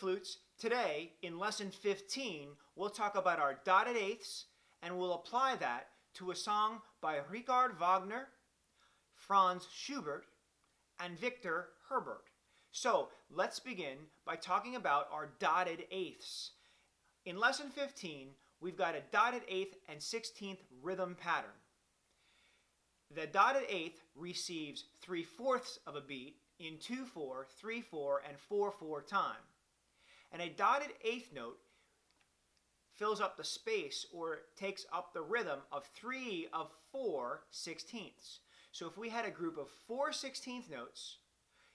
Flutes, today in lesson 15 we'll talk about our dotted eighths and we'll apply that to a song by Richard Wagner, Franz Schubert, and Victor Herbert. So let's begin by talking about our dotted eighths. In lesson 15 we've got a dotted eighth and 16th rhythm pattern. The dotted eighth receives 3/4 of a beat in 2/4, 3/4, and 4/4 time. And a dotted eighth note fills up the space or takes up the rhythm of 3 of 4 sixteenths. So if we had a group of 4 16th notes,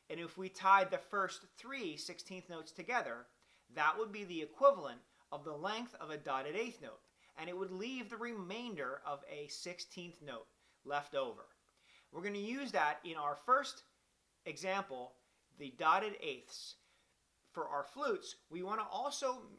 and if we tied the first 3 16th notes together, that would be the equivalent of the length of a dotted eighth note, and it would leave the remainder of a 16th note left over. We're going to use that in our first example, the dotted eighths. For our flutes, we want to also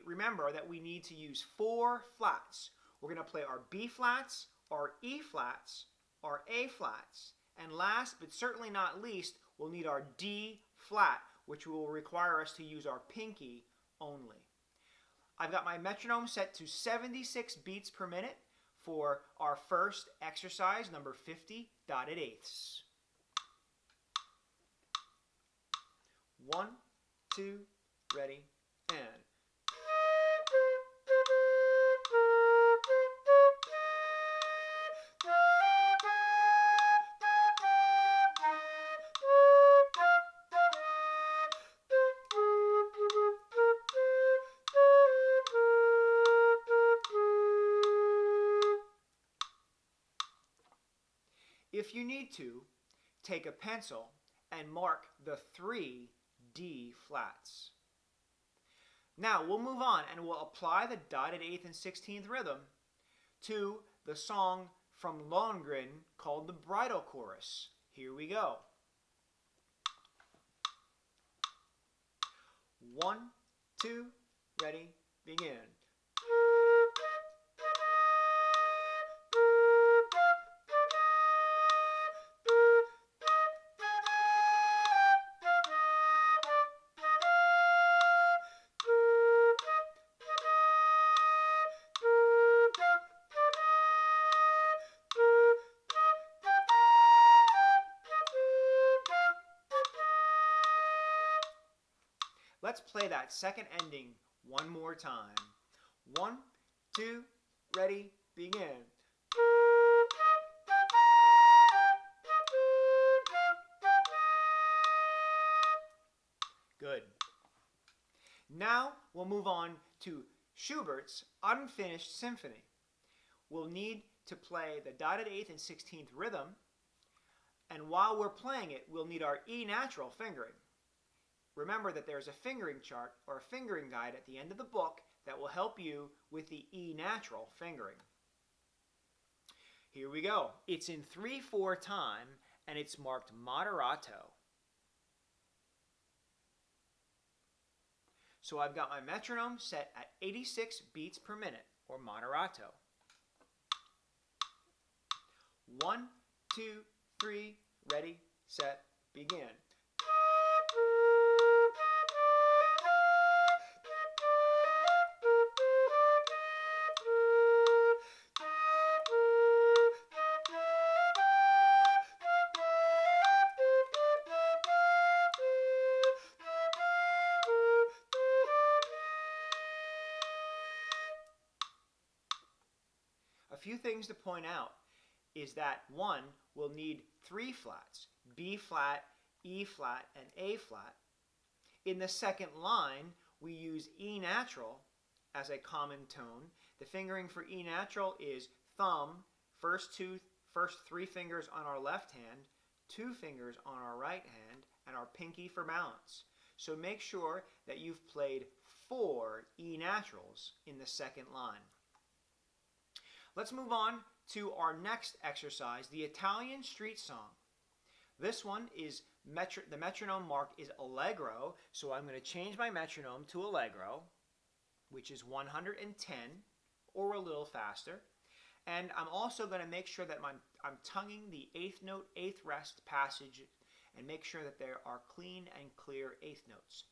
remember that we need to use 4 flats. We're going to play our B flats, our E flats, our A flats, and last but certainly not least, we'll need our D flat, which will require us to use our pinky only. I've got my metronome set to 76 beats per minute for our first exercise, number 50, dotted eighths. 1, 2, ready, and. If you need to, take a pencil and mark the 3 D flats. Now we'll move on and we'll apply the dotted eighth and 16th rhythm to the song from Lohengrin called the Bridal Chorus. Here we go. 1, 2, ready, begin. Let's play that second ending one more time. 1, 2, ready, begin. Good. Now we'll move on to Schubert's Unfinished Symphony. We'll need to play the dotted eighth and 16th rhythm, and while we're playing it, we'll need our E natural fingering. Remember that there's a fingering chart or a fingering guide at the end of the book that will help you with the E natural fingering. Here we go. It's in 3/4 time and it's marked moderato. So I've got my metronome set at 86 beats per minute or moderato. 1, 2, 3, ready, set, begin. A few things to point out is that 1, we'll need 3 flats, B flat, E flat, and A flat. In the second line, we use E natural as a common tone. The fingering for E natural is thumb, first 3 fingers on our left hand, 2 fingers on our right hand, and our pinky for balance. So make sure that you've played 4 E naturals in the second line. Let's move on to our next exercise, the Italian street song. This one is, the metronome mark is allegro, so I'm going to change my metronome to allegro, which is 110 or a little faster. And I'm also going to make sure that I'm tonguing the eighth note, eighth rest passage and make sure that there are clean and clear eighth notes.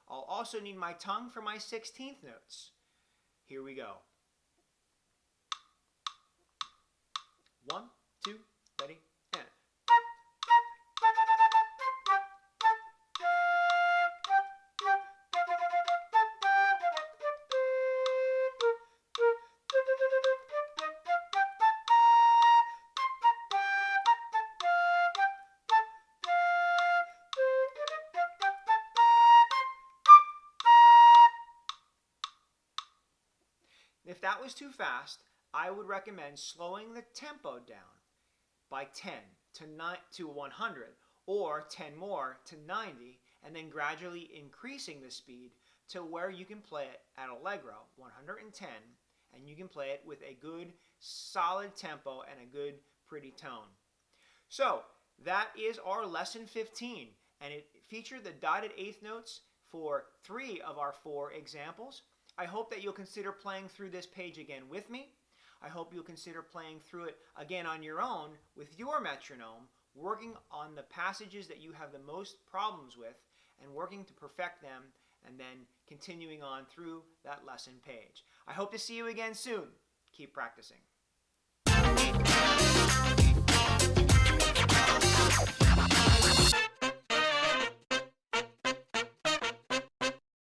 I'll also need my tongue for my 16th notes. Here we go. 1, 2, ready, and. If that was too fast, I would recommend slowing the tempo down by 10 to 100, or 10 more to 90, and then gradually increasing the speed to where you can play it at Allegro, 110, and you can play it with a good, solid tempo and a good, pretty tone. So, that is our lesson 15, and it featured the dotted eighth notes for 3 of our 4 examples. I hope that you'll consider playing through this page again with me. I hope you'll consider playing through it again on your own with your metronome, working on the passages that you have the most problems with and working to perfect them, and then continuing on through that lesson page. I hope to see you again soon. Keep practicing.